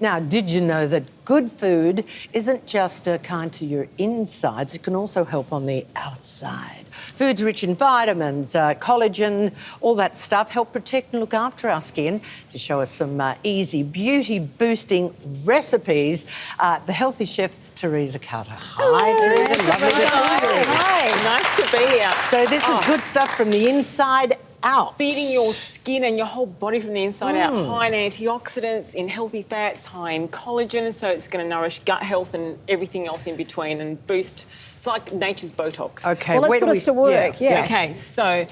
Now, did you know that good food isn't just kind to your insides, it can also help on the outside. Foods rich in vitamins, collagen, all that stuff help protect and look after our skin. To show us some easy beauty-boosting recipes, the healthy chef, Teresa Cutter. Hi, Teresa. Lovely to see you. Hi, nice to be here. So this is good stuff from the inside out. Feeding your skin and your whole body from the inside out. High in antioxidants, in healthy fats, high in collagen, so it's going to nourish gut health and everything else in between and boost. It's like nature's Botox. Okay, well, let's put us to work. Yeah. Okay, so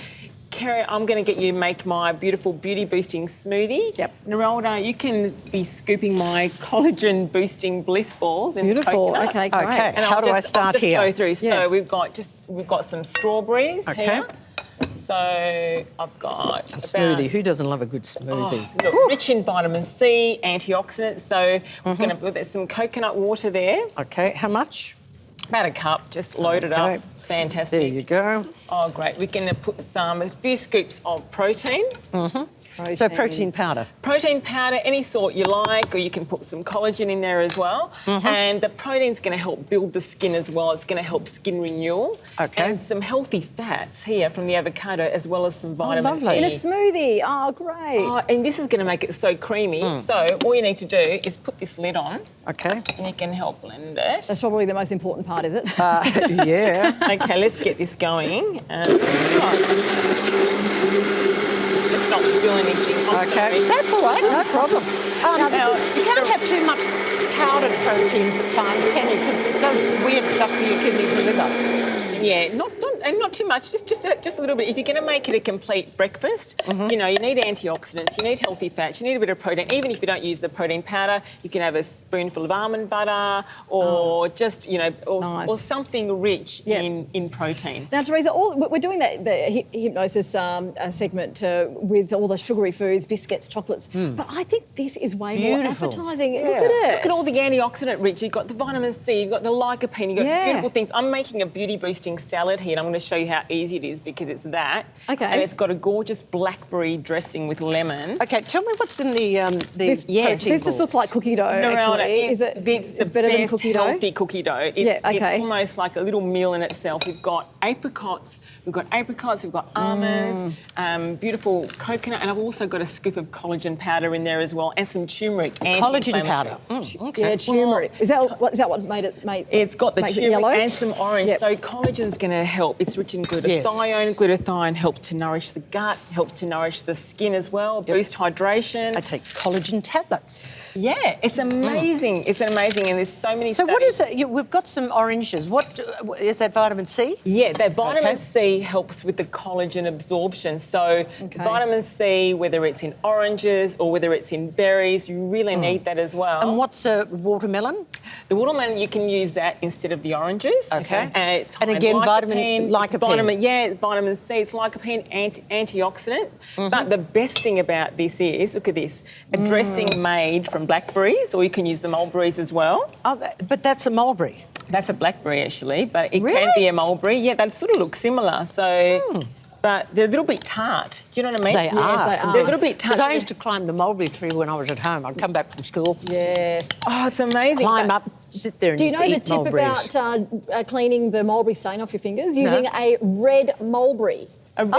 Kerry, I'm going to get you to make my beautiful beauty-boosting smoothie. Yep. Nerelda, you can be scooping my collagen-boosting bliss balls in Beautiful. coconut. Okay, great. Okay, And how do I start here? I'll just go through. Yeah. So we've got some strawberries here. So I've got A smoothie. Who doesn't love a good smoothie? Look, rich in vitamin C, antioxidants. So we're going to put some coconut water there. Okay, how much? About a cup. Just load it up. Fantastic. There you go. Oh, great. We're going to put a few scoops of protein. So protein powder. Protein powder, any sort you like, or you can put some collagen in there as well. And the protein's going to help build the skin as well. It's going to help skin renewal. Okay. And some healthy fats here from the avocado, as well as some vitamin lovely. E. In a smoothie. Oh, great. Oh, and this is going to make it so creamy. So all you need to do is put this lid on. Okay. And you can help blend it. That's probably the most important part, is it? Yeah. Okay, let's get this going. Let's not spill anything. I'm Okay. sorry. That's all right, no problem. Now, You can't have too much powdered proteins at times, can you? Because it does weird stuff to your kidneys and liver. Yeah, not too much, just a little bit. If you're going to make it a complete breakfast, you know, you need antioxidants, you need healthy fats, you need a bit of protein. Even if you don't use the protein powder, you can have a spoonful of almond butter or just, you know, or something rich in protein. Now, Teresa, we're doing the hypnosis segment with all the sugary foods, biscuits, chocolates, but I think this is way more appetising. Yeah. Look at it. Look at all the antioxidant rich. You've got the vitamin C, you've got the lycopene, you've got beautiful things. I'm making a beauty boosting salad here, and I'm going to show you how easy it is because it's that. Okay. And it's got a gorgeous blackberry dressing with lemon. Okay, tell me what's in the This protein just balls. looks like cookie dough, actually. It's It's better than cookie dough? healthy cookie dough. It's almost like a little meal in itself. We've got apricots, we've got almonds, beautiful coconut, and I've also got a scoop of collagen powder in there as well, and some turmeric. Collagen powder. Okay. Yeah, turmeric. Is that what's made it? It's got the makes it turmeric yellow? and some orange. Yep. So collagen's going to help. It's rich in glutathione. Glutathione helps to nourish the gut, helps to nourish the skin as well, boost hydration. I take collagen tablets. Yeah, it's amazing. It's amazing, and there's so many So studies. what is it? We've got some oranges. What is that? Vitamin C? Yeah, that vitamin C helps with the collagen absorption. So vitamin C, whether it's in oranges or whether it's in berries, you really need that as well. And what's a watermelon? The watermelon, you can use that instead of the oranges. Okay. And it's high And again, in lycopene. Vitamin C. It's lycopene, antioxidant. But the best thing about this is, look at this, a dressing made from blackberries, or you can use the mulberries as well. Oh, but that's a mulberry. That's a blackberry, actually, but it can be a mulberry. Yeah, they sort of look similar. So, but they're a little bit tart. Do you know what I mean? They are. they are. They're a little bit tart. Because I used to climb the mulberry tree when I was at home. I'd come back from school, Yes. Oh, it's amazing. climb But up, sit there and Do you just know the eat tip mulberries. about cleaning the mulberry stain off your fingers? Using a red mulberry. A red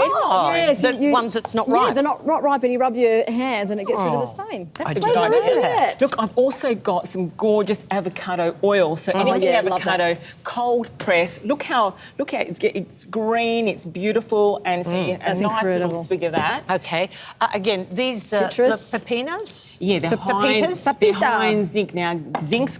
Yes, the ones that's not Yeah, ripe. they're not ripe, and you rub your hands and it gets rid of the stain. That's did clever, not know isn't that. it? Look, I've also got some gorgeous avocado oil. So anything yeah, love avocado, cold press. Look how it's green, it's beautiful, and so you That's a nice incredible. little swig of that. Okay. Again, these Citrus. the pepinos. Yeah, they're pepitas? high in zinc. Now, zinc's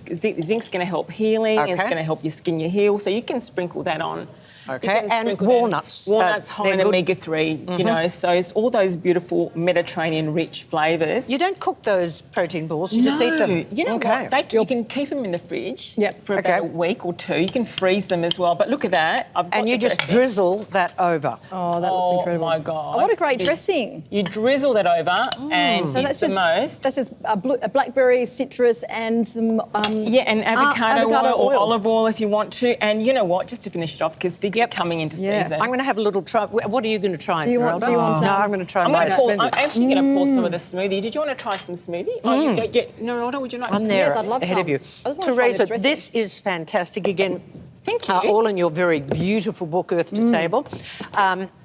going to help healing. It's Okay. going to help your skin heal. So you can sprinkle that on. Okay, You can and sprinkle that in. walnuts. Walnuts high They're in good. omega-3, you know, so it's all those beautiful Mediterranean-rich flavours. You don't cook those protein balls, you just eat them. You know what? You can keep them in the fridge for about a week or two. You can freeze them as well. But look at that. I've got And you the just dressing. drizzle that over. Oh, that looks incredible. Oh, my God. Oh, what a great dressing. You drizzle that over and So it's the most. That's just a blackberry, citrus, and some Yeah, and avocado avocado oil or oil. olive oil if you want to. And you know what? Just to finish it off, because vegans Yep. coming into Yeah. season. I'm going to have a little try. What are you going to try? Do you want- do you want, No, um, I'm going to try I'm, my gonna pour, smoothie. I'm actually going to pour some of the smoothie. Did you want to try some smoothie? Oh, no, would you like I'm some? there Yes, I'd love ahead some. of you. I just wanna try Teresa, this dressing. this is fantastic. Again, Thank you. all in your very beautiful book, Earth to Table.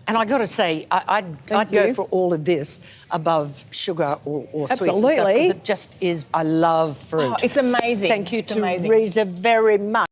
And I got to say, I'd go you. for all of this above sugar or sweets. and stuff, Absolutely. 'cause it just is, I love fruit. Oh, it's amazing. Thank you, It's amazing. Teresa, very much.